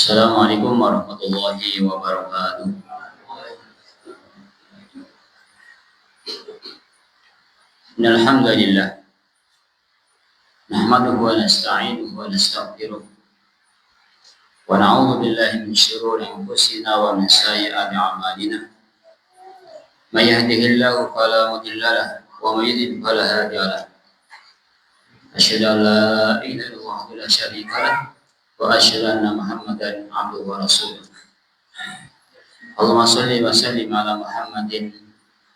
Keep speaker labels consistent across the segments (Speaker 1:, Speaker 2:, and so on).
Speaker 1: Assalamualaikum warahmatullahi wabarakatuh. Innal hamdalillah nahmaduhu wa nasta'inuhu wa nastaghfiruh wa na'udzu billahi min shururi anfusina wa min sayyiati a'malina. May yahdihillahu fala mudilla lahu wa may yudlil fala hadiya lahu. Asyhadu an la ilaha illallah wa la syarika lahu wa asyhadu anna Muhammadan abduhu wa rasuluh. Allahumma shalli wa sallim ala Muhammadin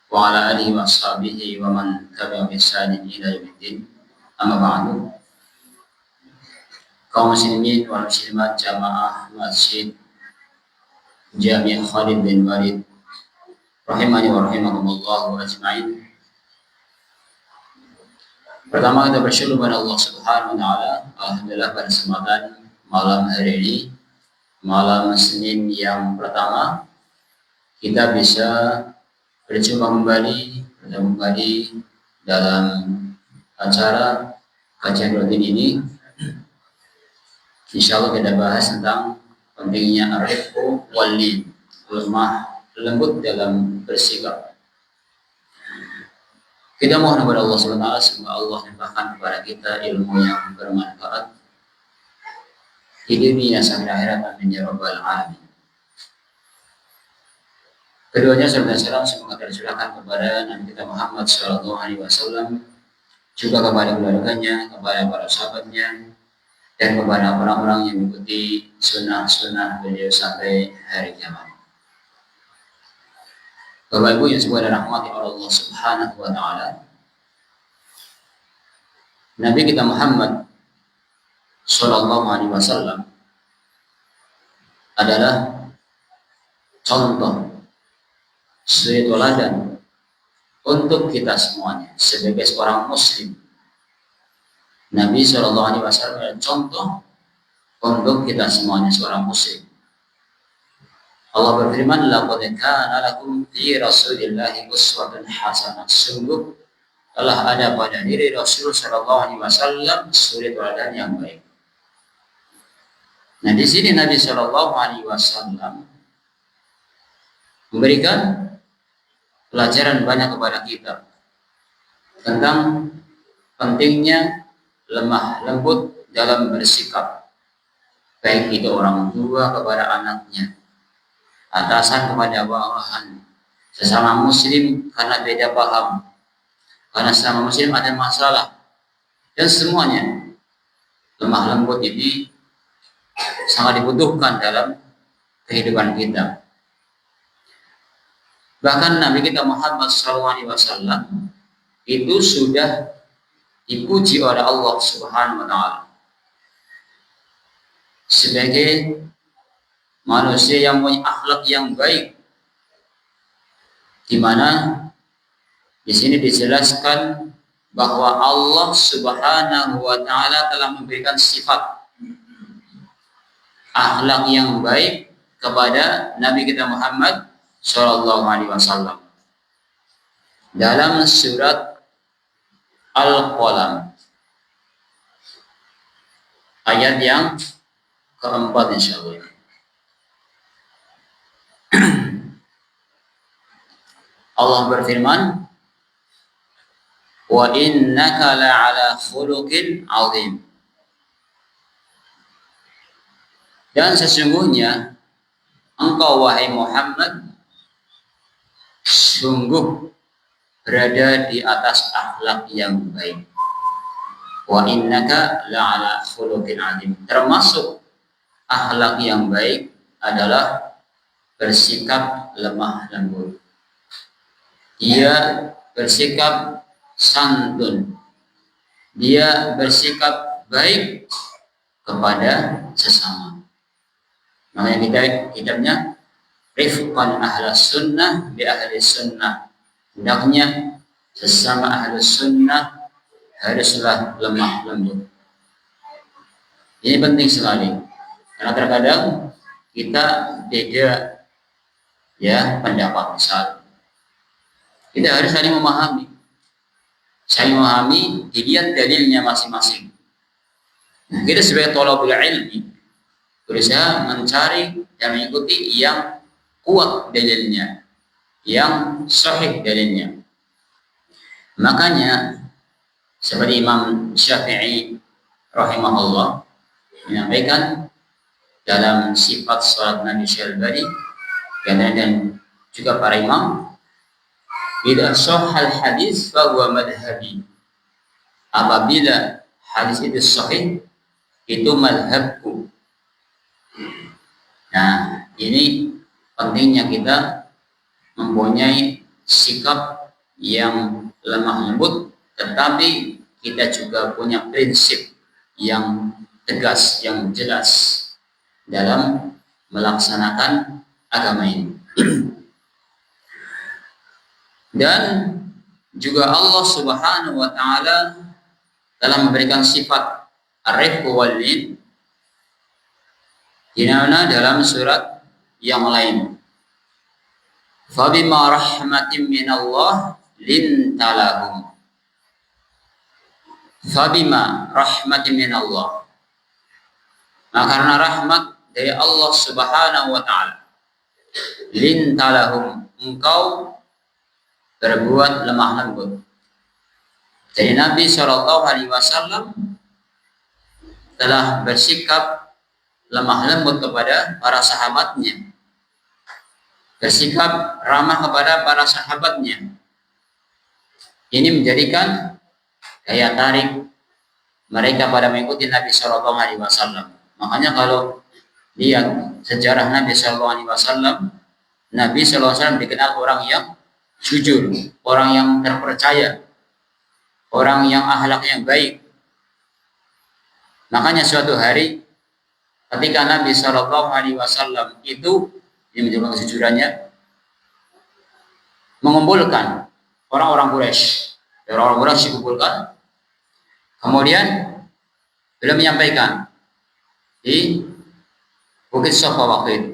Speaker 1: wa ala alihi wa sahbihi wa man tabi'ahum bi ihsanin ila yaumiddin. Amma ba'du. Kaum muslimin wal muslimat jamaah Masjid Jami' Khalid bin Walid rahimani wa rahimakumullah wa ajma'in. Pertama kita bersyukur kepada Allah Subhanahu wa taala. Alhamdulillah pada kesempatan malam hari ini, malam Senin yang pertama, kita bisa berjumpa kembali dalam acara kajian rutin ini. Insya Allah kita bahas tentang pentingnya ar-rifqu wal-lin, lemah lembut dalam bersikap. Kita mohon kepada Allah SWT semoga Allah limpahkan kepada kita ilmu yang bermanfaat di dunia sampai akhirat, amin ya rabbal alamin. Keduanya salam semoga tercurahkan kepada Nabi kita Muhammad SAW, juga kepada keluarganya, kepada para sahabatnya, dan kepada orang-orang yang mengikuti sunnah-sunnah beliau sampai hari kiamat. Bapak Ibu yang semoga dirahmati oleh Allah Subhanahu wa taala, Nabi kita Muhammad SAW adalah contoh suri teladan untuk kita semuanya sebagai seorang muslim. Nabi SAW adalah contoh untuk kita semuanya seorang muslim. Allah berfirman, laqad kana lakum fi Rasulillahi uswatun hasanah. Sungguh telah ada pada diri Rasul sallallahu alaihi wasallam suri teladan yang baik. Nah, di sini Nabi sallallahu alaihi wasallam memberikan pelajaran banyak kepada kita tentang pentingnya lemah lembut dalam bersikap, baik itu orang tua kepada anaknya, atasan kepada bawahan, sesama muslim karena beda paham, karena sesama muslim ada masalah, dan semuanya lemah lembut ini sangat dibutuhkan dalam kehidupan kita. Bahkan Nabi kita Muhammad SAW itu sudah dipuji oleh Allah Subhanahu wa taala sebagai manusia yang punya akhlak yang baik, di mana di sini dijelaskan bahwa Allah Subhanahu wa taala telah memberikan sifat akhlak yang baik kepada Nabi kita Muhammad sallallahu alaihi wasallam dalam surat Al-Qalam ayat yang keempat insyaallah. Allah berfirman, wa innaka la'ala khuluqin 'azim. Dan sesungguhnya engkau wahai Muhammad sungguh berada di atas akhlak yang baik. Wa innaka la'ala khuluqin 'azim. Termasuk akhlak yang baik adalah bersikap lemah lembut. Dia bersikap santun. Dia bersikap baik kepada sesama. Makanya kita kitabnya rifqan ahlus sunnah bi ahli sunnah. Hendaknya sesama ahlus sunnah haruslah lemah lembut. Ini penting sekali. Karena terkadang kita beda ya pendapat. Misal kita harus saling memahami. Saling memahami, dilihat dalilnya masing-masing. Nah, kita sebagai thalabul ilmi berusaha mencari dan mengikuti yang kuat dalilnya, yang sahih dalilnya. Makanya seperti Imam Syafi'i rahimahullah menyampaikan dalam sifat salat Nabi Syalbari dan juga para imam, idza sahhal hadis fa huwa madhhabi. Apabila hadis itu sahih, itu madhabku. Nah, ini pentingnya kita mempunyai sikap yang lemah lembut, tetapi kita juga punya prinsip yang tegas, yang jelas dalam melaksanakan agama ini. Dan juga Allah Subhanahu wa taala dalam memberikan sifat ar-rifq wal lin dalam surat yang lain. Fabima rahmatin minallah lintalahum. Fabima rahmatin minallah. Nah, karena rahmat dari Allah Subhanahu wa taala, lintalahum, engkau berbuat lemah lembut. Jadi Nabi SAW telah bersikap lemah lembut kepada para sahabatnya, bersikap ramah kepada para sahabatnya. Ini menjadikan daya tarik mereka pada mengikuti Nabi SAW. Makanya kalau lihat sejarah Nabi SAW, Nabi SAW dikenal orang yang jujur, orang yang terpercaya, orang yang akhlaknya baik. Makanya suatu hari ketika Nabi SAW itu yang menunjukkan kejujurannya, mengumpulkan orang-orang Quraisy, orang-orang Quraisy dikumpulkan, kemudian beliau menyampaikan di Bukit Safa waktu itu.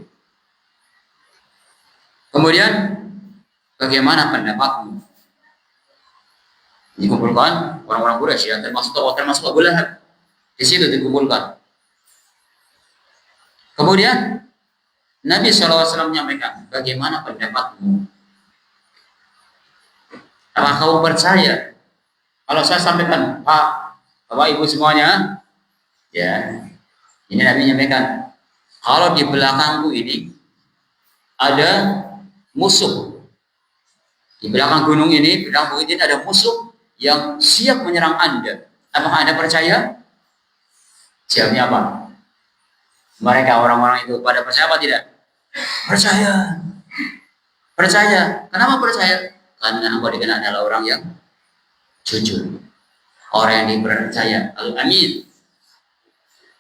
Speaker 1: Kemudian, bagaimana pendapatmu? Dikumpulkan orang-orang Quraisy, ya, termasuk Abu Lahab. Di situ dikumpulkan. Kemudian Nabi SAW menyampaikan, bagaimana pendapatmu? Apakah kamu percaya kalau saya sampaikan, Pak, Bapak, Ibu semuanya, ya, ini Nabi menyampaikan, kalau di belakangku ini ada musuh. Di belakang gunung ini, belakang bukit ini ada musuh yang siap menyerang Anda. Apakah Anda percaya? Jawabnya apa? Mereka orang-orang itu pada percaya apa tidak? Percaya. Percaya. Kenapa percaya? Karena engkau dikenal adalah orang yang jujur, orang yang dipercaya, al-amin.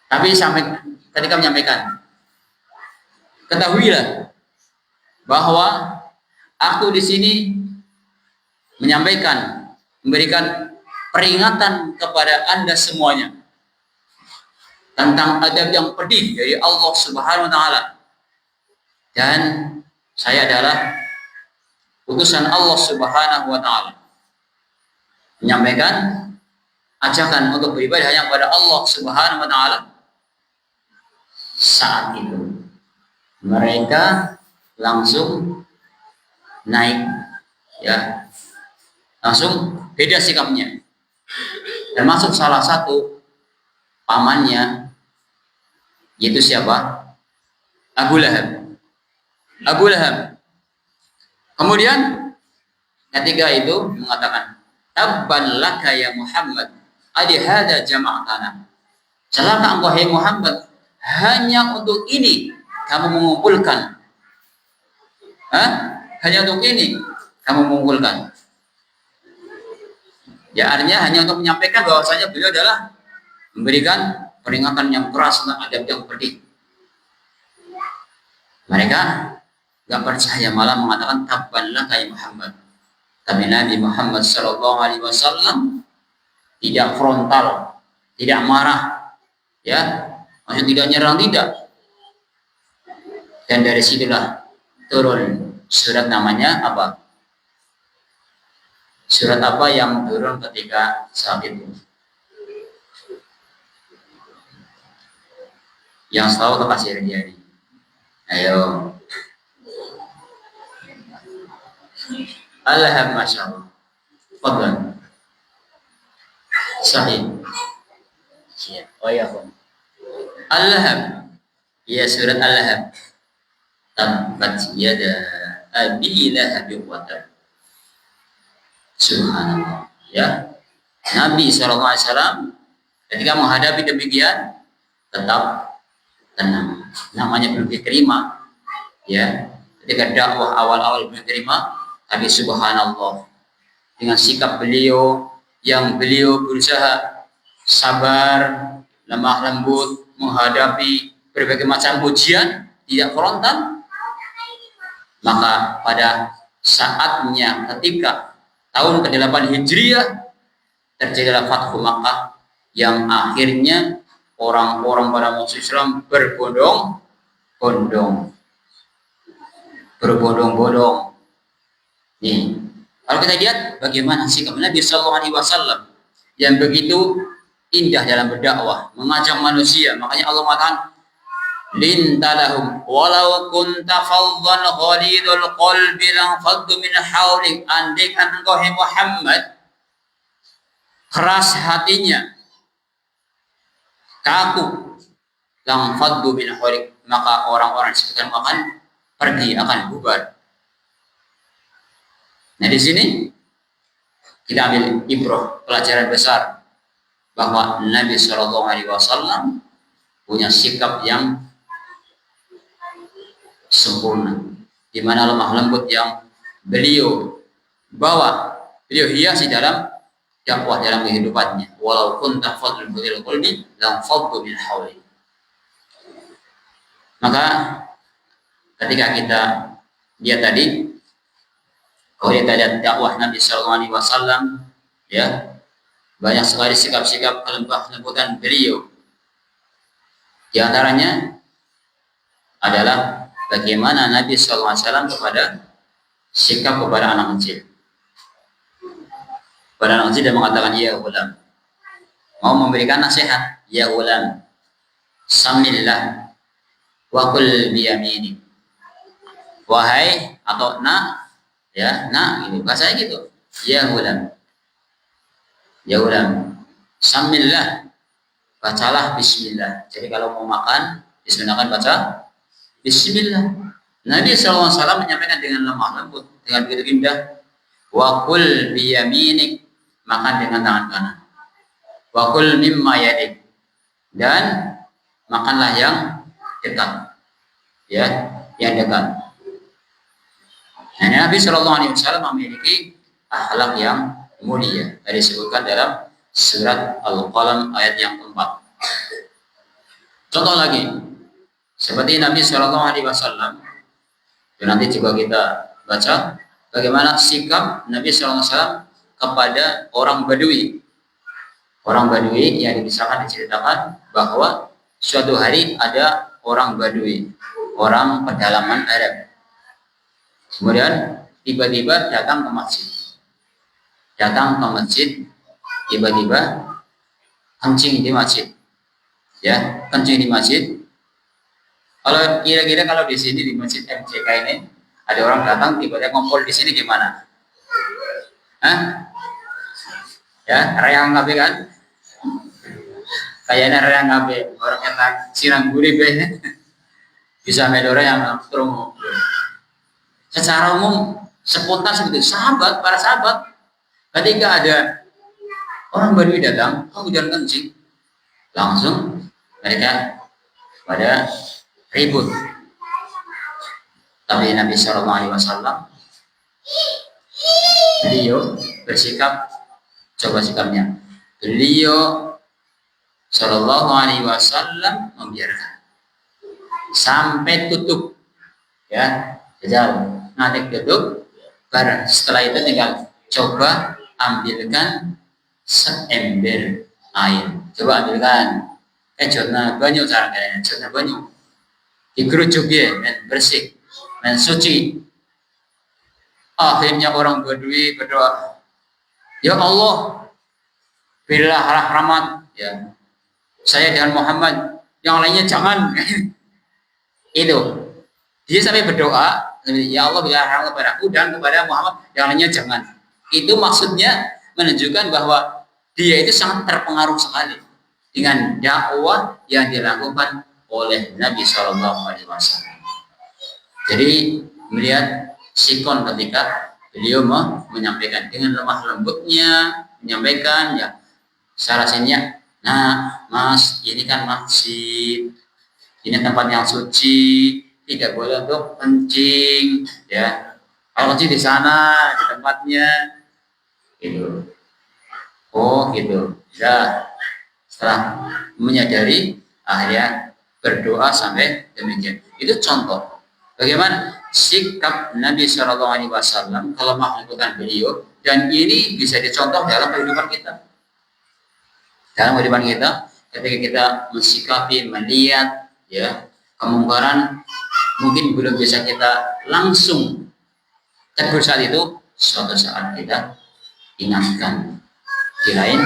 Speaker 1: Tapi sampai ketika menyampaikan, ketahuilah bahwa aku di sini menyampaikan, memberikan peringatan kepada Anda semuanya tentang adab yang pedih dari Allah Subhanahu wa taala. Dan saya adalah utusan Allah Subhanahu wa taala, menyampaikan ajakan untuk beribadah hanya kepada Allah Subhanahu wa taala. Saat itu mereka langsung naik, ya, langsung beda sikapnya. Termasuk salah satu pamannya, yaitu siapa? Abu Lahab. Abu Lahab. Kemudian ketika itu mengatakan, tabban laka ya Muhammad, adi hadza jama'tana. Celaka engkau hai Muhammad, hanya untuk ini kamu mengumpulkan. Hanya untuk ini kamu mengumpulkan. Ya, artinya hanya untuk menyampaikan bahwasanya beliau adalah memberikan peringatan yang keras tentang adab yang pedih. Mereka nggak percaya, malah mengatakan tabbanlah kai Muhammad. Tapi Nabi Muhammad Shallallahu Alaihi Wasallam tidak frontal, tidak marah, ya, maksudnya tidak nyerang, tidak. Dan dari situlah turun surat, namanya apa? Surat apa yang turun ketika saat itu? Yang tahu kekasih dia ini. Ayo. Allahab masyaallah. Fadlan. Sahih. Ya, oh ya, Allahab. Ya, surat Allahab. Tabbat yada abi lahab wa tab. Subhanallah. Ya. Nabi SAW ketika menghadapi demikian tetap tenang. Namanya belum diterima. Ya. Ketika dakwah awal-awal belum diterima, tapi subhanallah, dengan sikap beliau yang beliau berusaha sabar, lemah lembut menghadapi berbagai macam ujian, tidak frontal, maka pada saatnya ketika tahun ke-8 Hijriah terjadilah Fathu Makkah yang akhirnya orang-orang pada musuh Islam berbondong-bondong. Nih, kalau kita lihat bagaimana sikap Nabi Sallallahu Alaihi Wasallam yang begitu indah dalam berdakwah, mengajak manusia. Makanya Allah mengatakan, lintalahum walau kunta faddan ghalidul qalbi lang faddu min hawlik. Andaikan engkau Muhammad keras hatinya, kaku, lang faddu min hawlik, maka orang-orang sekitar akan pergi, akan bubar. Nah, di sini kita ambil ibrah, pelajaran besar bahwa Nabi Shallallahu Alaihi Wasallam punya sikap yang sempurna, di mana lemah lembut yang beliau bawa, beliau hiasi dalam dakwah, dalam kehidupannya. Walau kunta fadlul qalbi lam faddu min hawli. Maka ketika kita lihat tadi, kalau kita lihat dakwah Nabi Sallallahu Alaihi Wasallam, ya, banyak sekali sikap-sikap kelembah lembutan beliau. Di antaranya adalah bagaimana Nabi Sallallahu Alaihi Wasallam sikap kepada anak kecil. Pada anak kecil dia mengatakan, ya ghulam, mau memberikan nasihat, ya ghulam, samillah wa kul biyamini. Wahai, atau nak, ya, nah, gitu, bahasanya gitu. Ya ghulam, samillah, bacalah bismillah. Jadi kalau mau makan, bismillah, kan baca bismillah. Nabi SAW menyampaikan dengan lemah lembut, dengan begitu indah. Wa kul biyaminik, makan dengan tangan kanan. Wa kul mimma yadik, dan makanlah yang dekat, ya, yang dekat. Nah, Nabi Shallallahu Alaihi Wasallam memiliki akhlak yang mulia. Tadi disebutkan dalam surat Al-Qalam ayat yang keempat. Contoh lagi, seperti Nabi Shallallahu Alaihi Wasallam, nanti juga kita baca bagaimana sikap Nabi Shallallahu Alaihi Wasallam kepada orang Badui. Orang Badui yang diceritakan bahwa suatu hari ada orang Badui, orang pedalaman Arab. Kemudian tiba-tiba datang ke masjid. Tiba-tiba kencing di masjid. Ya, kencing di masjid. Kalau kira-kira kalau di sini di masjid MCK ini ada orang datang tiba-tiba ngompol di sini gimana? Hah? Ya, rayang ngabe kan? Kayaknya rayang ngabe, orang enak sirang gurih be. Bisa medora yang terung. Secara umum spontan seperti sahabat, para sahabat, ketika ada orang Badui datang, jangan kencing, langsung mereka pada ribut. Tapi Nabi Shallallahu Alaihi Wasallam beliau bersikap, coba sikapnya, beliau Shallallahu Alaihi Wasallam membiarkan sampai tutup, ya, jajal nanti tutup. Setelah itu tinggal coba ambilkan seember air, coba ambilkan jodna banyu, caranya jodna banyu dikerucuk ya, men bersih, men suci. Akhirnya orang Badui berdoa, ya Allah, berilah rahmat, ya, saya dan Muhammad, yang lainnya jangan. Itu dia sampai berdoa, ya Allah, berilah rahmat kepadaku dan kepada Muhammad, yang lainnya jangan. Itu maksudnya menunjukkan bahwa dia itu sangat terpengaruh sekali dengan dakwah yang dilakukan oleh Nabi Shallallahu Alaihi Wasallam. Jadi melihat sikon ketika beliau menyampaikan dengan lemah lembutnya, menyampaikan, ya, sarasinya, nah mas, ini kan masjid, ini tempat yang suci, tidak boleh untuk kencing, ya, kalau kencing di sana di tempatnya, gitu. Oh gitu. Ya, setelah menyadari, akhirnya berdoa sampai demikian. Itu contoh bagaimana sikap Nabi Shallallahu Alaihi Wasallam kalau melakukan beliau, dan ini bisa dicontoh dalam kehidupan kita. Dalam kehidupan kita, ketika kita mensikapi, melihat, ya, kemungkaran, mungkin belum bisa kita langsung tegur saat itu, suatu saat kita ingatkan di lain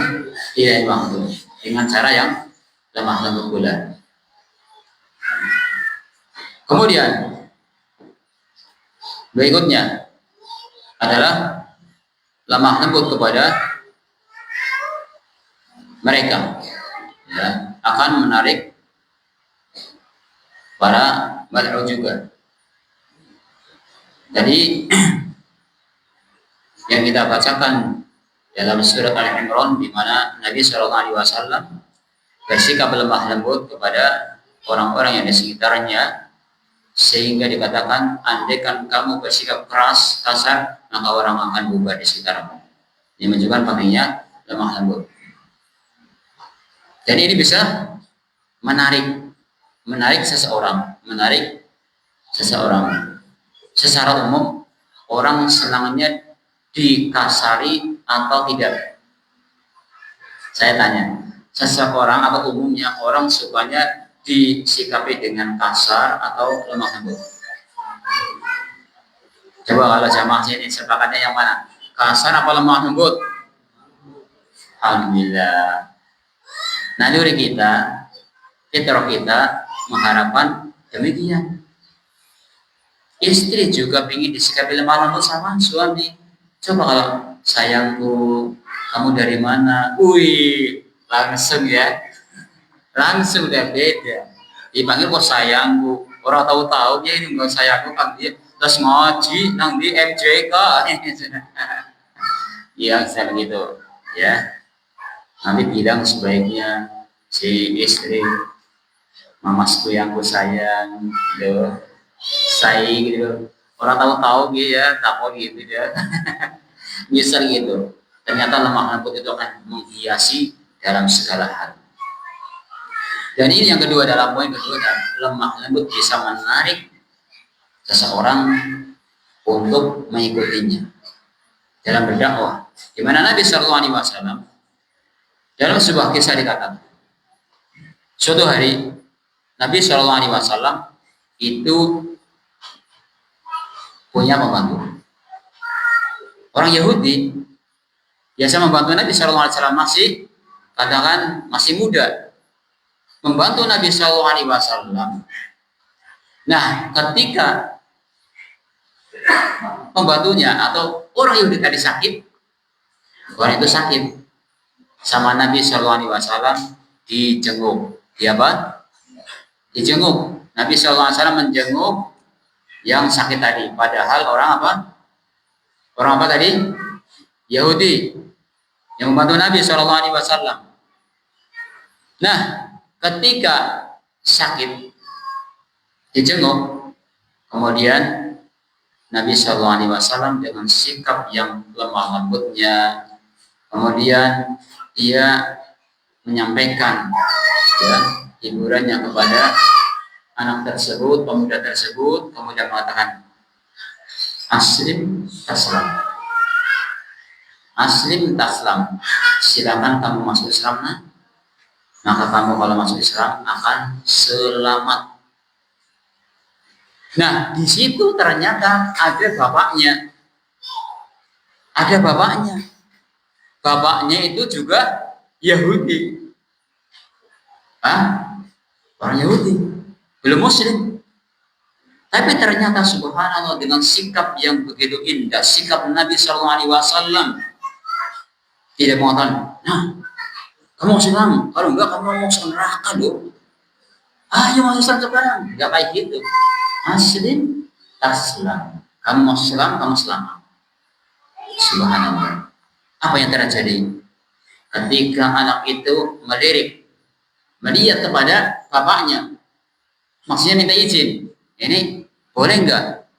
Speaker 1: waktu dengan cara yang lemah lembut pula. Kemudian berikutnya adalah lemah lembut kepada mereka, ya, akan menarik para mad'u juga. Jadi yang kita bacakan dalam surat Al-Imran, di mana Nabi Shallallahu Alaihi Wasallam bersikap lemah lembut kepada orang-orang yang di sekitarnya, sehingga dikatakan, andaikan kamu bersikap keras, kasar, maka orang akan bubar di sekitarmu. Ini menunjukkan pentingnya lemah lembut. Dan ini bisa menarik seseorang. Secara umum, orang senangnya dikasari atau tidak? Saya tanya, seseorang atau umumnya orang sukanya disikapi dengan kasar atau lemah lembut? Coba kalau jamaah sini sepakatnya yang mana? Kasar apa lemah lembut? Alhamdulillah. Naluri kita, fitrah kita mengharapkan demikian. Istri juga ingin disikapi lemah lembut sama suami. Coba kalau, sayangku, kamu dari mana? Wih, langsung ya, langsung udah beda. Dipanggil kok sayangku, orang tahu-tahu ya ini bukan sayangku kan dia. Terus ngaji nang di MJK. Ya, saya begitu, ya. Nanti bilang sebaiknya si istri, mamasku yang ku sayang, gitu, sayang gitu. Orang tahu-tahu gitu ya, takut gitu ya. Misal gitu. Ternyata lemah lembut itu akan menghiasi dalam segala hal. Dan ini yang kedua, adalah poin kedua, lemah lembut bisa menarik seseorang untuk mengikutinya dalam berdakwah. Di mana Nabi Shallallahu Alaihi Wasallam dalam sebuah kisah dikatakan, suatu hari Nabi Shallallahu Alaihi Wasallam itu punya pembantu. Orang Yahudi biasa membantu Nabi Shallallahu Alaihi Wasallam, masih muda, membantu Nabi Shallallahu Alaihi Wasallam. Nah, ketika pembantunya atau orang Yahudi tadi sakit, orang itu sakit, sama Nabi Shallallahu Alaihi Wasallam dijenguk. Dijenguk. Nabi Shallallahu Alaihi Wasallam menjenguk yang sakit tadi. Padahal orang apa? Orang apa tadi? Yahudi yang membantu Nabi Shallallahu Alaihi Wasallam. Nah, ketika sakit dijenguk, kemudian Nabi Shallallahu Alaihi Wasallam dengan sikap yang lemah lembutnya, kemudian dia menyampaikan ya hiburannya kepada anak tersebut, pemuda tersebut, kemudian mengatakan aslim taslam, aslim taslam, silakan kamu masuk Islam, nah. Maka kamu kalau masuk Islam akan selamat. Nah, di situ ternyata ada bapaknya. Ada bapaknya. Bapaknya itu juga Yahudi. Orang Yahudi. Belum Muslim. Tapi ternyata subhanallah dengan sikap yang begitu indah, sikap Nabi SAW tidak mengatakan, nah, kamu Islam, kalau enggak kamu mau masuk neraka loh. Ayo masuk Islam sekarang. Enggak kayak gitu. Aslim taslam. Kamu mau Islam, kamu selamat. Subhanallah. Apa yang terjadi? Ketika anak itu melihat kepada bapaknya, maksudnya minta izin. Ini boleh enggak?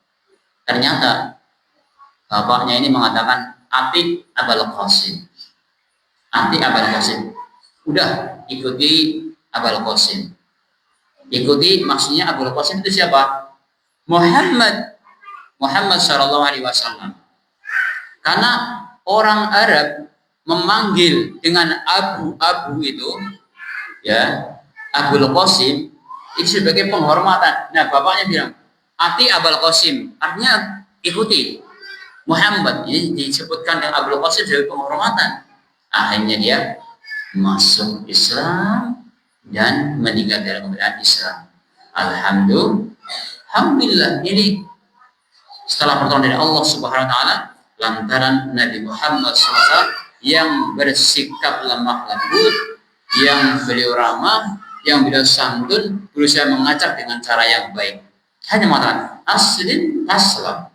Speaker 1: Ternyata bapaknya ini mengatakan Ati Abul Qasim. Ati Abul Qasim. Udah ikuti Abul Qasim. Ikuti maksudnya Abul Qasim itu siapa? Muhammad Shallallahu Alaihi Wasallam. Karena orang Arab memanggil dengan Abu itu, ya, Abul Qasim itu sebagai penghormatan. Nah, bapaknya bilang, Ati Abul Qasim, artinya ikuti Muhammad. Ini disebutkan dengan Abul Qasim sebagai penghormatan. Akhirnya dia masuk Islam dan meninggal dalam keadaan Islam. Alhamdulillah, ini setelah pertolongan dari Allah Subhanahu Wa Taala lantaran Nabi Muhammad SAW yang bersikap lemah lembut, yang beliau ramah, yang beliau santun, berusaha mengajak dengan cara yang baik. Hanya mengatakan aslim taslam.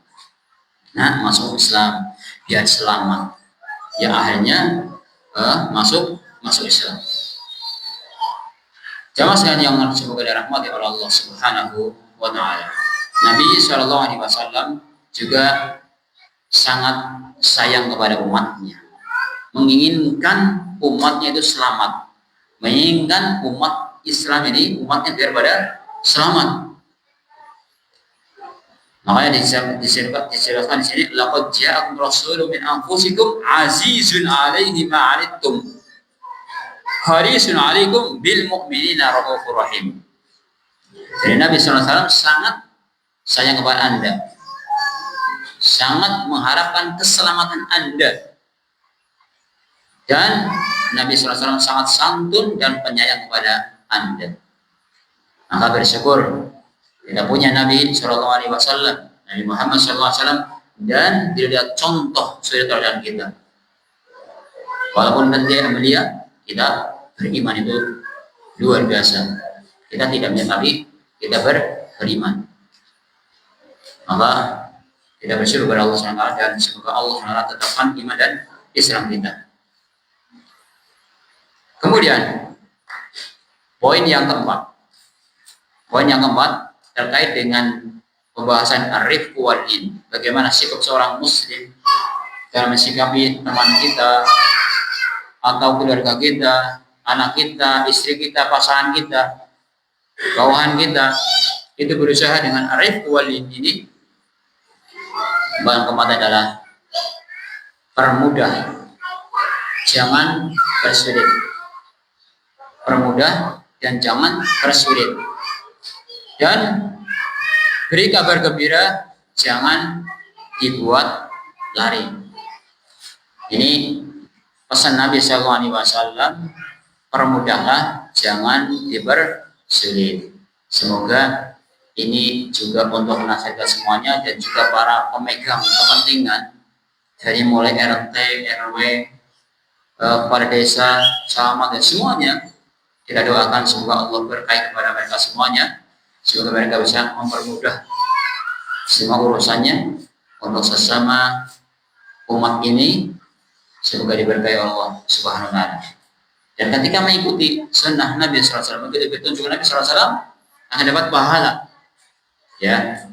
Speaker 1: Nah, masuk Islam biar selamat. Ya akhirnya masuk Islam. Jamaah sekalian yang semoga dirahmati oleh Allah Subhanahu wa Ta'ala. Nabi Shallallahu Alaihi Wasallam juga sangat sayang kepada umatnya, menginginkan umatnya itu selamat, menginginkan umat Islam ini umatnya biar pada selamat. Makanya dijelaskan di sini, laqad ja'akum rasulun min anfusikum azizun 'alaihi ma 'anittum harisun 'alaikum bil mu'minina raufur rahim. Jadi Nabi SAW sangat sayang kepada Anda, sangat mengharapkan keselamatan Anda, dan Nabi SAW sangat santun dan penyayang kepada Anda. Maka bersyukur kita punya Nabi SAW, Nabi Muhammad SAW, dan tidak contoh suri teladan kita. Walaupun beliau kita beriman itu luar biasa, kita tidak menyangkali kita beriman. Maka kita bersyukur kepada Allah SWT, dan semoga Allah SWT tetapkan iman dan Islam kita. Kemudian poin yang keempat terkait dengan pembahasan ar-rifq wal din. Bagaimana sikap seorang muslim dalam mensikapi teman kita atau keluarga kita, anak kita, istri kita, pasangan kita, bawahan kita, itu berusaha dengan ar-rifq wal din ini. Yang keempat adalah permudah, jangan bersulit. Permudah dan jangan bersulit. Dan beri kabar gembira, jangan dibuat lari. Ini pesan Nabi SAW, permudahlah, jangan dipersulit. Semoga ini juga untuk menasihatkan semuanya dan juga para pemegang kepentingan dari mulai RT, RW, kepala desa, camat, dan semuanya. Kita doakan semoga Allah berkahi kepada mereka semuanya, semoga mereka bisa mempermudah semua urusannya untuk sesama umat ini, semoga diberkahi Allah Subhanahu wa Ta'ala. Dan ketika mengikuti sunnah Nabi SAW, mengikuti petunjuk Nabi SAW, akan dapat pahala. Ya,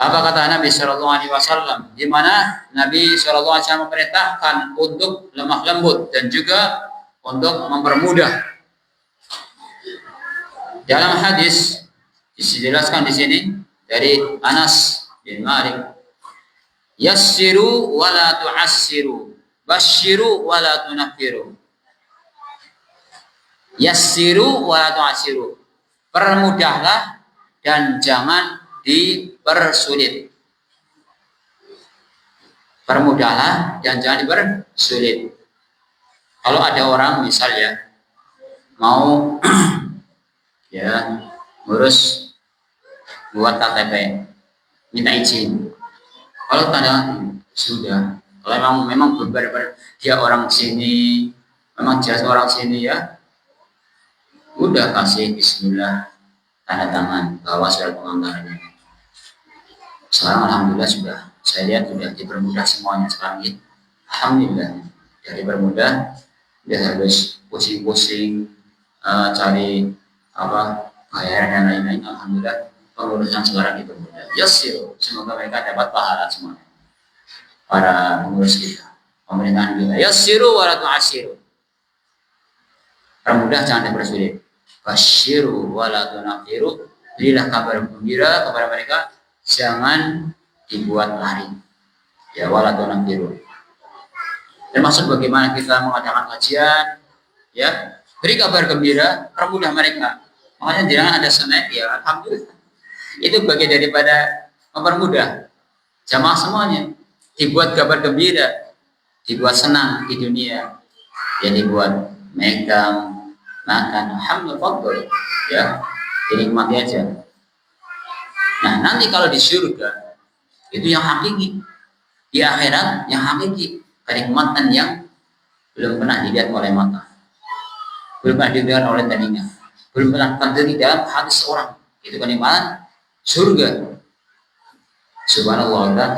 Speaker 1: apa kata Nabi SAW? Di mana Nabi SAW memerintahkan untuk lemah lembut dan juga untuk mempermudah. Dalam hadis dijelaskan di sini dari Anas bin Malik, yassiru wa la tu'assiru, basyiru wa la tunaffiru. Yassiru wa la tu'assiru, permudahlah dan jangan dipersulit. Permudahlah dan jangan dipersulit. Kalau ada orang misalnya mau ya ngurus buat KTP, minta izin. Kalau tanda sudah, kalau memang benar-benar dia orang sini, memang jelas orang sini ya, udah kasih bismillah, tanda tangan, bawa surat pengantarnya. Sekarang alhamdulillah sudah, saya lihat sudah dipermudah semuanya sekarang ini. Alhamdulillah, jadi dipermudah, dia harus pusing-pusing cari apa bayaran dan lain-lain. Alhamdulillah pengurusan sekarang dipermudah. Yassir, semoga mereka dapat pahala semuanya. Para pengurus kita, pemerintahan kita. Yassiru wa la tu'assiru, permudah jangan dipersulit. Basyiru wa la tunaffiru, berilah kabar gembira kepada mereka, jangan dibuat lari. Ya, wa la tunaffiru. Termasuk bagaimana kita mengadakan kajian, ya, beri kabar gembira, permudah mereka. Makanya jangan ada snack, ya alhamdulillah. Itu bagian daripada mempermudah jamaah semuanya. Dibuat kabar gembira, dibuat senang di dunia, ya dibuat megang, makan, alhamdulillah, ya, dinikmati aja. Nah, nanti kalau di surga itu yang hakiki, di akhirat yang hakiki, kenikmatan yang belum pernah dilihat oleh mata, belum pernah didengar oleh telinga, belum pernah terjadi dalam hati seorang. Itu kenikmatan surga. Subhanallah, kan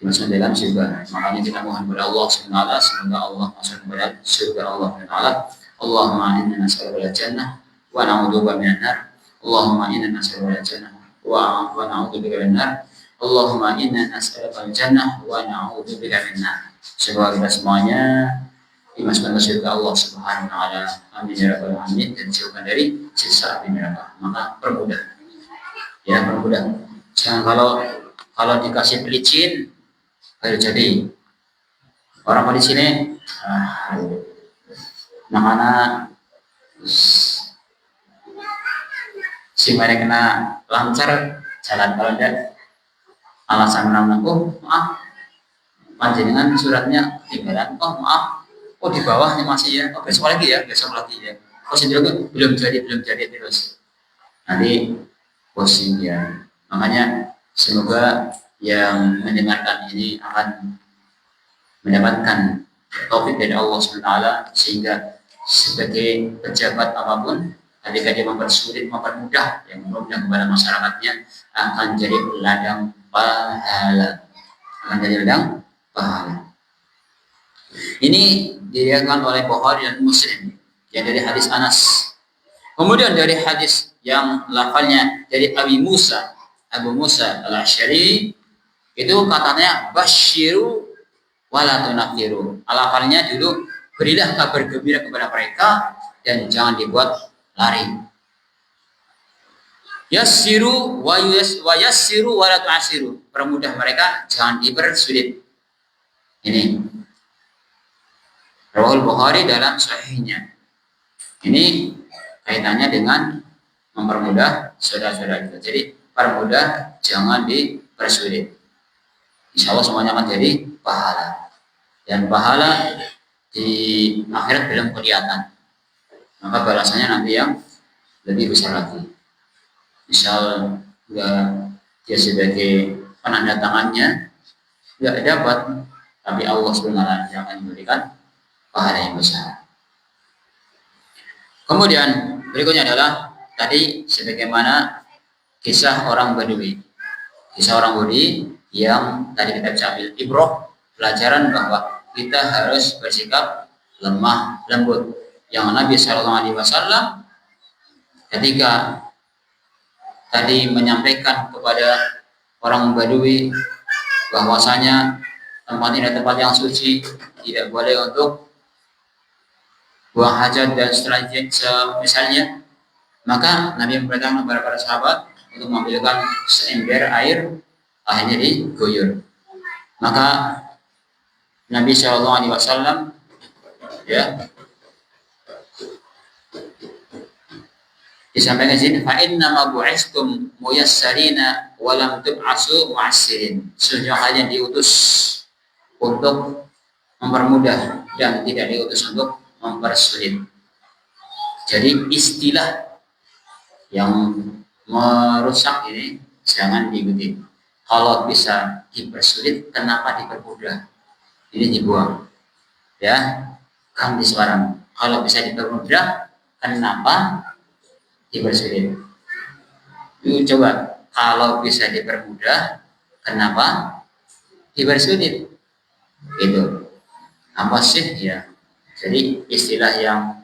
Speaker 1: dimasukkan dalam surga. Makanya kita mohon kepada Allah Subhanahu wa taala, semoga Allah masuk kepada surga Allah Subhanahu wa taala. Allahumma inna nas'aluka al-jannah wa na'udzubika minan nar. Allahumma inna nas'aluka al-jannah wa na'udzubika minan nar. Allahumma inna nas'aluka al-jannah wa na'udzubika minan nar. Semoga kita semuanya dimasukkan ke surga Allah Subhanahu wa taala. Amin ya rabbal alamin, dan dijauhkan dari siksa api neraka. Maka permudah. Ya, permudah. Jangan kalau dikasih pelicin baru jadi. Orang di sini mana si mereka kena lancar jalan, kalau enggak alasan menang, oh maaf panjenengan suratnya ketinggalan, oh maaf, oh di bawahnya masih ya, oh besok lagi ya, oh sendiri belum jadi terus nanti pusing ya. Makanya semoga yang mendengarkan ini akan mendapatkan taufik dari Allah SWT, sehingga sebagai pejabat apapun ketika dia mempersulit, mempermudah, yang mempermudah kepada masyarakatnya, akan jadi ladang pahala, Ini diriwayatkan oleh Bukhari dan Muslim yang dari hadis Anas. Kemudian dari hadis yang lafalnya dari Abu Musa al-Asy'ari, itu katanya basyiru wala tunaffiru. Lafalnya dulu, berilah kabar gembira kepada mereka dan jangan dibuat lari. Yassiru wa yassiru wala tu'assiru, permudah mereka, jangan dipersulit. Ini Rawahul Bukhari dalam sahihnya. Ini kaitannya dengan mempermudah saudara-saudara kita. Jadi permudah, jangan dipersulit. Insya Allah semuanya akan jadi pahala. Dan pahala di akhirat belum kelihatan. Maka balasannya nanti yang lebih besar lagi. Misal dia sebagai penanda tangannya tidak dapat, tapi Allah SWT yang akan memberikan pahala yang besar. Kemudian berikutnya adalah tadi sebagaimana kisah orang Badui. Kisah orang Badui yang tadi kita bisa ambil ibrah, pelajaran bahwa kita harus bersikap lemah lembut. Yang Nabi SAW ketika tadi menyampaikan kepada orang Badui bahwasanya tempat ini adalah tempat yang suci, tidak boleh untuk buang hajat dan setelah misalnya, maka Nabi memberitakan kepada para sahabat untuk mengambilkan seember air, akhirnya diguyur. Maka Nabi Shallallahu Alaihi Wasallam ya disampaikan di sini, fa inna ma bu'istum muyassarina wa lam tub'asu mu'assirin. Sesungguhnya kalian diutus untuk mempermudah dan tidak diutus untuk mempersulit. Jadi istilah yang merusak ini jangan diikuti. Kalau bisa dipersulit, kenapa dipermudah? Ini dibuang. Ya, kan di Semarang. Kalau bisa dipermudah, kenapa dipersulit? Yuk coba, kalau bisa dipermudah, kenapa dipersulit? Itu apa sih ya? Jadi istilah yang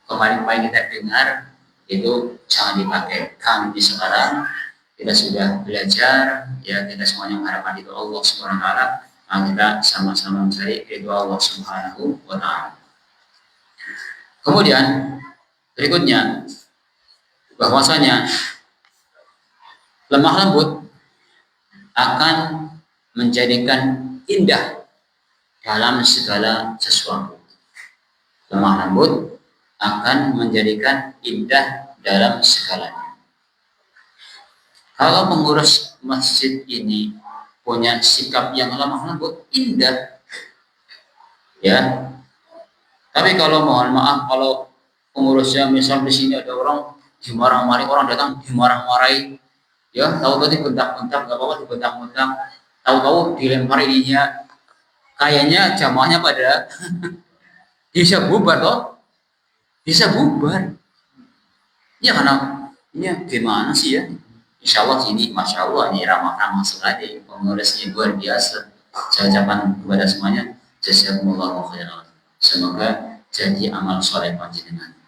Speaker 1: kemarin kita dengar itu jangan dipakai. Kan di sekarang kita sudah belajar, ya kita semuanya mengharapkan itu Allah Subhanahu Wa Taala. Kita sama-sama mencari ridho Allah Subhanahu Wa Taala. Kemudian berikutnya, bahwasanya lemah lembut akan menjadikan indah dalam segala sesuatu. Lemah lembut akan menjadikan indah dalam segalanya. Kalau pengurus masjid ini punya sikap yang lemah lembut, indah, ya. Tapi kalau mohon maaf, kalau pengurusnya misal di sini ada orang dimarah-marahi, orang datang dimarah-marahi, ya tahu-tahu dibentak-bentak, nggak apa-apa dibentak-bentak, tahu-tahu dilempar ininya, kayaknya jamaahnya pada bisa bubar toh, bisa bubar. Ya karena ya gimana sih ya? Insya Allah ini, masya Allah ini ramah-ramah sekali, pengurusnya luar biasa. Saya ucapkan kepada semuanya, jazakumullahu khairan. Semoga jadi amal soleh panjenengan.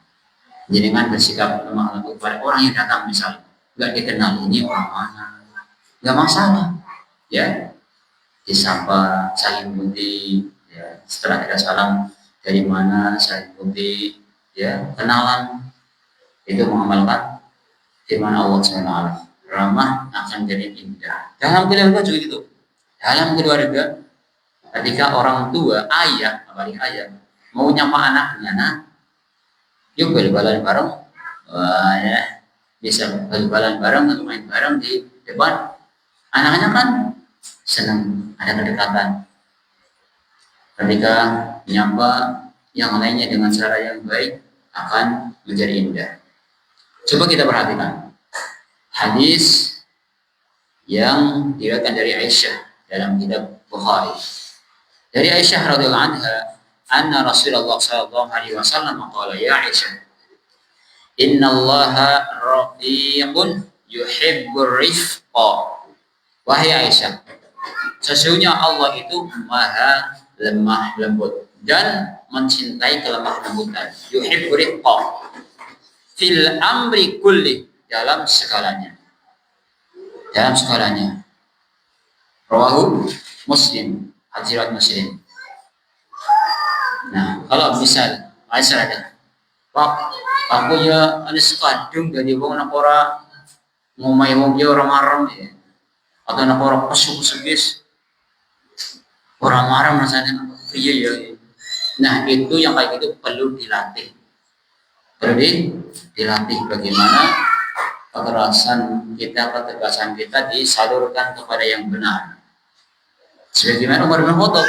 Speaker 1: Jenengan bersikap lemah lembut kepada orang yang datang misal nggak dikenal, ini orang mana, nggak masalah, ya disapa saling bunti, ya setelah kita salam dari mana saling bunti, ya kenalan, itu mengamalkan firman Allah SWT. Ramah akan jadi indah. Dalam keluarga juga gitu. Dalam keluarga, ketika orang tua, ayah, apalagi ayah, mau nyapa anaknya, nah, yuk bal-balan bareng, ya, bisa bal-balan bareng atau main bareng di depan. Anaknya kan senang, ada kedekatan. Ketika menyapa yang lainnya dengan cara yang baik, akan menjadi indah. Coba kita perhatikan hadis yang diriwayatkan dari Aisyah dalam kitab Bukhari. Dari Aisyah radhiyallahu anha, anna Rasulullah sallallahu alaihi wasallam qala, ya Aisyah, innallaha rafiqun yuhibbur rifqa. Wahai Aisyah, sesungguhnya Allah itu maha lemah lembut dan mencintai kelemah lembutan. Yuhibbur rifqa fil amri kulli, dalam segalanya. Dalam segalanya. Rawahu Muslim, hadirat Muslim. Nah, kalau misal Aisyah ada, Pak, aku ya ada sekadung dari wong nak ora ngomai wong dia orang marem ya. Atau nak ora pesuk-pesukis. Orang marem rasanya iya ya. Nah, itu yang kayak gitu perlu dilatih. Perlu dilatih bagaimana kekerasan kita, ketegasan kita disalurkan kepada yang benar. Sebagaimana Umar bin Khattab.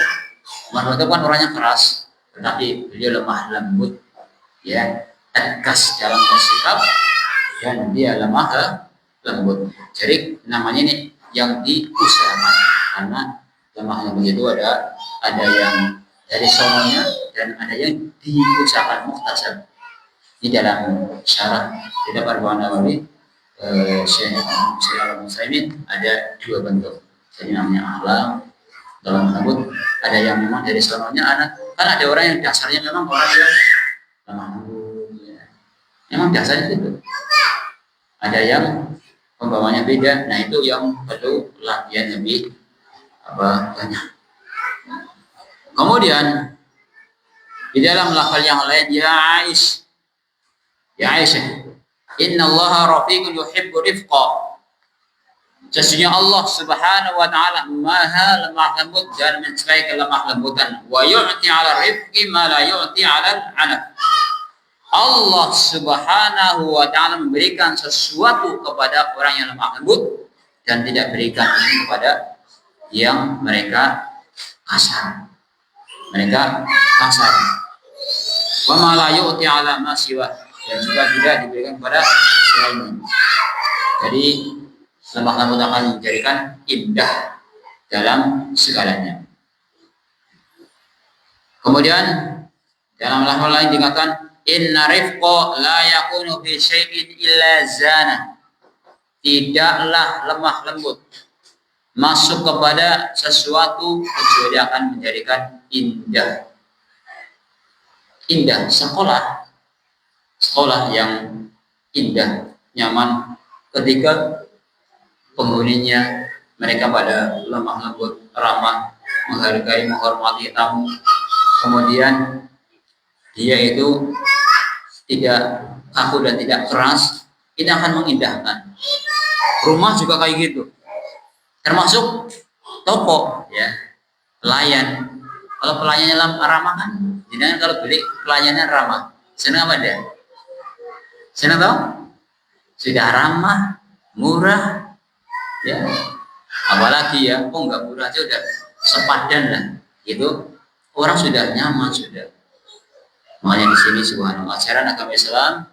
Speaker 1: Umar bin Khattab kan orangnya keras, tetapi beliau lemah lembut, ya, tegas dalam bersikap, dan dia lemah lembut. Jadi namanya ini yang diusahakan, karena lemah lembut itu ada yang dari sononya dan ada yang diusahakan muktasab. Di dalam syarat kitab Arba'in Nawawi, Syekh Al-Utsaimin ada dua bentuk. Jadi namanya akhlak dalam lembut, ada yang memang dari sononya anak. Kan ada orang yang dasarnya memang orang yang lemah lembut, ya. Memang dasarnya itu. Ada yang pembawanya beda. Nah itu yang perlu latihan lebih banyak. Kemudian Di dalam lafal yang lain, ya Aisyah, Inna Allah rafiqun yuhibbu rifqa. Sesungguhnya Allah Subhanahu wa taala Maha lemah lembut dan mencintai kelemah lembutan. Wa yu'ti 'ala rifqi ma la yu'ti 'ala al-'anaf. Allah Subhanahu wa taala memberikan sesuatu kepada orang yang lemah lembut dan tidak berikan ini kepada yang mereka kasar. Mereka kasar. Wa ma la yu'ti 'ala ma siwa, dan juga tidak diberikan kepada selain. Jadi lemah lembut akan menjadikan indah dalam segalanya. Kemudian dalam lafal lain dikatakan inna rifqa la yakunu fi syai'in illa zana. Tidaklah lemah lembut masuk kepada sesuatu kecuali akan menjadikan indah. Indah sekolah yang indah, nyaman ketika penghuninya mereka pada lemah lembut, ramah, menghargai, menghormati tamu. Kemudian dia itu tidak kaku dan tidak keras, ini akan mengindahkan. Rumah juga kayak gitu, termasuk toko, ya, pelayan. Kalau pelayannya ramah kan, jadi kalau beli pelayannya ramah, senang apa dia? Senang tau? Sudah ramah, murah, ya. Apalagi ya, nggak murah aja udah sepadan lah, itu orang sudah nyaman sudah. Makanya di sini subhanallah ajaran agama Islam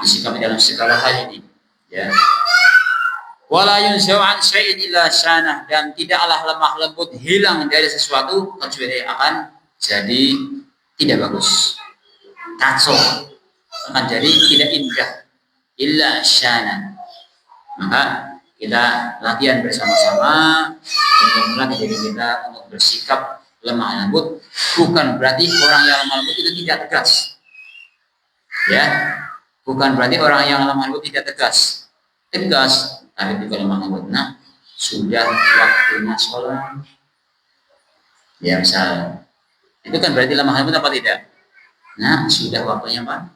Speaker 1: mensikapi dalam segala hal ini, ya. Wala yunzau an syai'in illa syanah, dan tidaklah lemah lembut hilang dari sesuatu kecuali akan jadi tidak bagus, kacau, akan jadi tidak indah, illa syanah. Maka kita latihan bersama-sama untuk melatih diri kita untuk bersikap lemah lembut. Bukan berarti orang yang lemah lembut itu tidak tegas, ya. Bukan berarti orang yang lemah lembut tidak tegas, tapi juga lemah lembut. Nah, sudah waktunya sholat, ya misalnya, itu kan berarti lemah lembut apa tidak? Nah, sudah waktunya apa?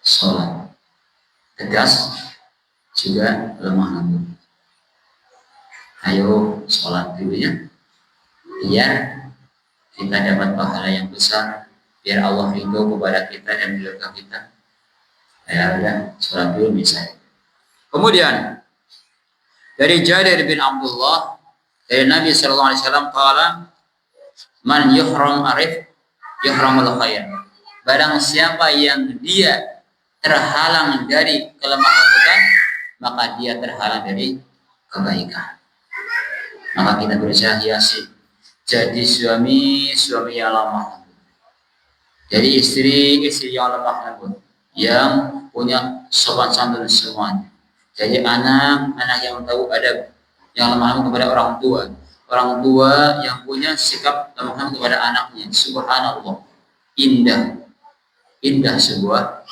Speaker 1: Sholat, tegas juga lemah lembut. Ayo sholat dulu ya, biar kita dapat pahala yang besar, biar Allah ridho kepada kita dan melihat kita. Ya udah, sholat dulu misalnya. Kemudian dari Jabir bin Abdullah dari Nabi sallallahu alaihi wasallam qala man yuhram arif yuhramul khair. Barang siapa yang dia terhalang dari kelemah lembutan, maka dia terhalang dari kebaikan. Maka kita berusaha hiasi jadi suami yang lemah lembut, jadi istri yang lemah lembut, yang punya sopan santun semuanya. Jadi anak yang tahu adab, yang lemah lembut kepada orang tua yang punya sikap lemah lembut kepada anaknya. Subhanallah, indah sebuah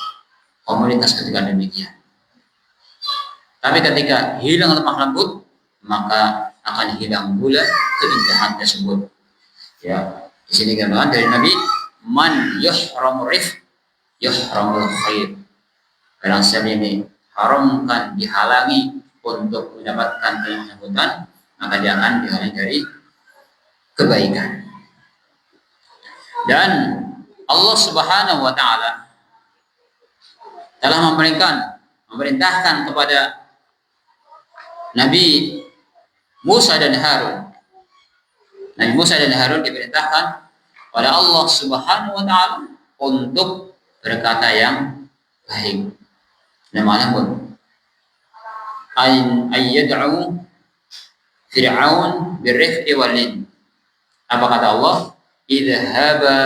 Speaker 1: komunitas ketika demikian. Tapi ketika hilang lemah lembut, maka akan hilang pula keindahan tersebut. Ya, di sini gambaran dari Nabi, man yuhramur rifq yuhramul khair. Barang siapa ini haramkan, dihalangi untuk mendapatkan kelembutan, maka dia akan dihalangi dari kebaikan. Dan Allah Subhanahu wa taala telah memerintahkan kepada Nabi Musa dan Harun. Nabi Musa dan Harun diperintahkan oleh Allah Subhanahu wa taala untuk berkata yang baik. Namanya pun ayyad'u Fir'aun birrifqi walin. Apa kata Allah? Idhaba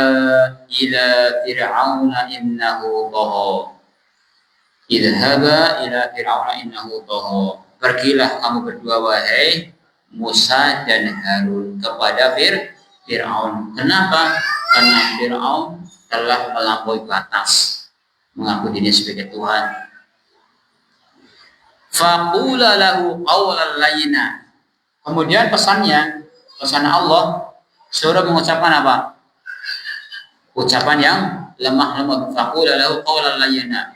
Speaker 1: ila fir'auna innahu tagha. Idhaba ila fir'auna innahu tagha. Pergilah kamu berdua wahai Musa dan Harun kepada Fir'aun. Kenapa? Karena Fir'aun telah melampaui batas, mengaku dirinya sebagai Tuhan. Faqula lahu qawlan layyina. Kemudian pesan Allah suruh mengucapkan apa? ucapan yang lemah lembut. Faqula lahu qawlan layyina.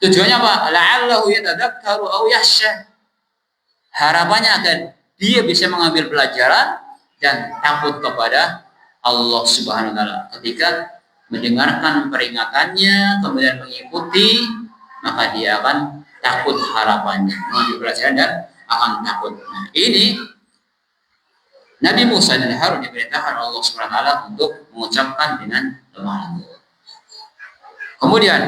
Speaker 1: Tujuannya apa? La'allahu yatadzakkaru aw yakhsha. Harapannya agar dia bisa mengambil pelajaran dan takut kepada Allah Subhanahu wa taala. Ketika mendengarkan peringatannya kemudian mengikuti, maka dia akan takut, harapannya mengambil pelajaran dan akan takut. Nah, ini Nabi Musa dan Harun diperintahkan Allah Subhanahu wa taala untuk mengucapkan dengan lemah lembut. Kemudian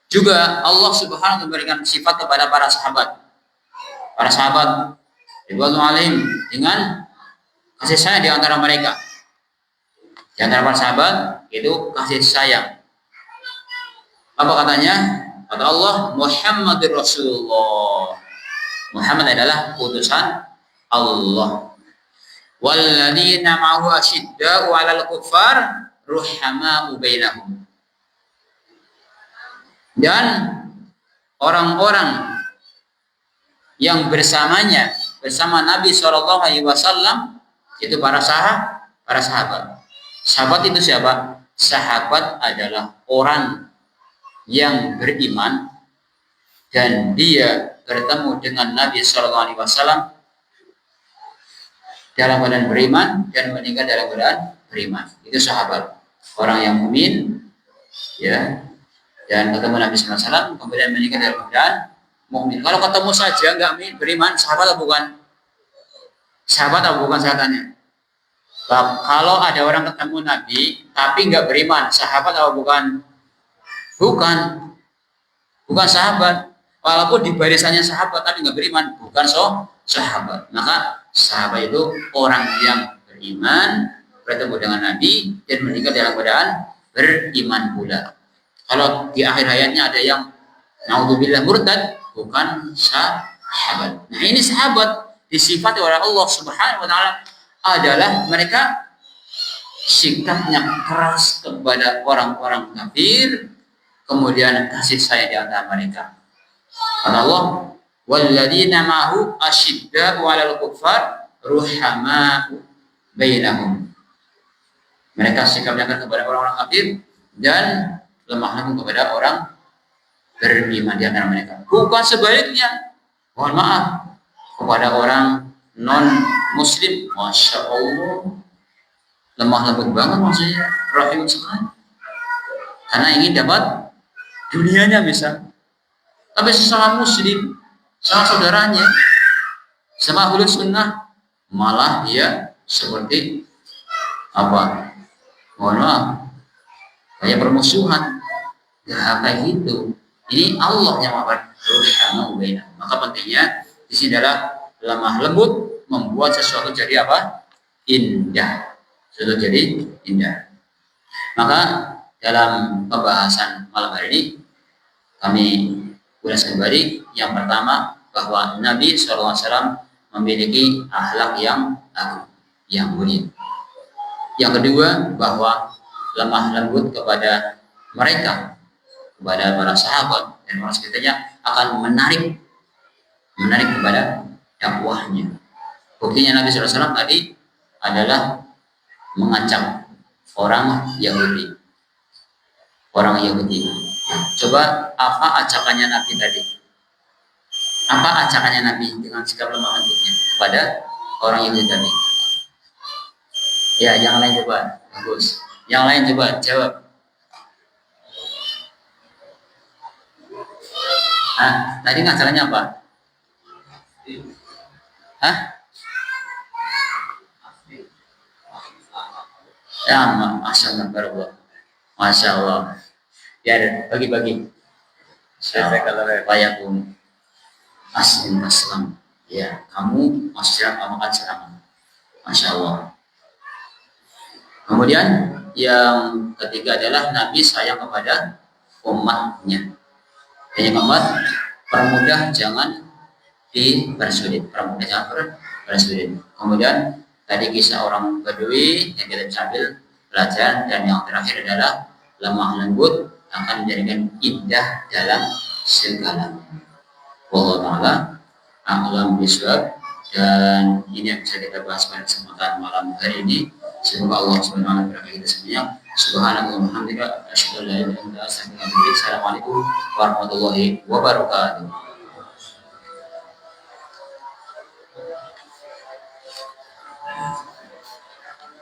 Speaker 1: juga Allah Subhanahu wa taala memberikan sifat kepada para sahabat. Para sahabat ridwanul alaihim dengan kasih sayang di antara mereka. Di antara para sahabat itu kasih sayang. Apa katanya? Kata Allah, Muhammadur Rasulullah. Muhammad adalah utusan Allah. Walladzina ma'ahu asyidda'u 'alal kuffar ruhama'u bainahum. Dan orang-orang yang bersamanya, bersama Nabi SAW itu para sahabat. Sahabat itu siapa? Sahabat adalah orang yang beriman dan dia bertemu dengan Nabi SAW dalam keadaan beriman dan meninggal dalam keadaan beriman. Itu sahabat, orang yang mukmin, ya, dan ketemu Nabi SAW kemudian meninggal dalam keadaan mukmin. Kalau ketemu saja nggak beriman, sahabat atau bukan? Sahabat atau bukan, saya tanya. Kalau ada orang ketemu Nabi tapi nggak beriman, sahabat atau bukan? Bukan sahabat. Walaupun di barisannya sahabat tapi nggak beriman, bukan sahabat. Maka sahabat itu orang yang beriman, bertemu dengan Nabi dan meninggal dalam keadaan beriman pula. Kalau di akhir hayatnya ada yang naudzubillah murtad, bukan sahabat. Nah, ini sahabat disifati oleh Allah Subhanahu wa taala adalah mereka sikapnya keras kepada orang-orang kafir, kemudian kasih sayang di antara mereka. Kata Allah, walladzina ma'ahu asyidda'u 'alal kuffar ruhama'u bainahum. Mereka sikapnya keras kepada orang-orang kafir dan lemah lembut kepada orang beriman di antara mereka. Bukan sebaliknya. Mohon maaf kepada orang non muslim, masya Allah, lemah lembut banget maksudnya, rahim sekali. Karena ingin dapat dunianya bisa. Tapi sesama muslim, sama saudaranya, sama ahlus sunnah, malah dia seperti apa? Mohon maaf, kayak permusuhan. Ya kayak gitu. Ini Allah yang memperhatikan. Maka pentingnya di sini adalah lemah lembut, membuat sesuatu jadi apa? Indah. Sesuatu jadi indah. Maka dalam pembahasan malam hari ini kami ulas kembali yang pertama bahwa Nabi SAW memiliki akhlak yang agung, yang mulia. Yang kedua bahwa lemah lembut kepada mereka, kepada para sahabat dan orang sekitarnya akan menarik kepada dakwahnya. Buktinya Nabi SAW tadi adalah mengacak orang Yahudi. Coba apa acakannya Nabi tadi? Apa acakannya Nabi dengan sikap lemah lembutnya kepada orang Yahudi tadi? Ya, yang lain coba, bagus. Yang lain coba jawab. Tadi ngajarannya apa? Ya, Masya Allah. Masya Allah. Ya, bagi-bagi. Layakum aslam. Ya, kamu makan serangan. Masya Allah. Kemudian yang ketiga adalah Nabi sayang kepada umatnya. Hanya umat, permudah jangan dipersulit. Kemudian tadi kisah orang Badui yang kita bisa ambil pelajaran, dan yang terakhir adalah lemah lembut akan menjadikan indah dalam segala. Wallahu ta'ala a'lam bishawab. Dan ini yang bisa kita bahas pada kesempatan malam hari ini. Semoga Allah Subhanahu wa taala berkahi kita semuanya. Subhanallah wa bihamdika asyhadu an la ilaha illa anta astaghfiruka wa atubu ilaik. Assalamualaikum warahmatullahi wabarakatuh.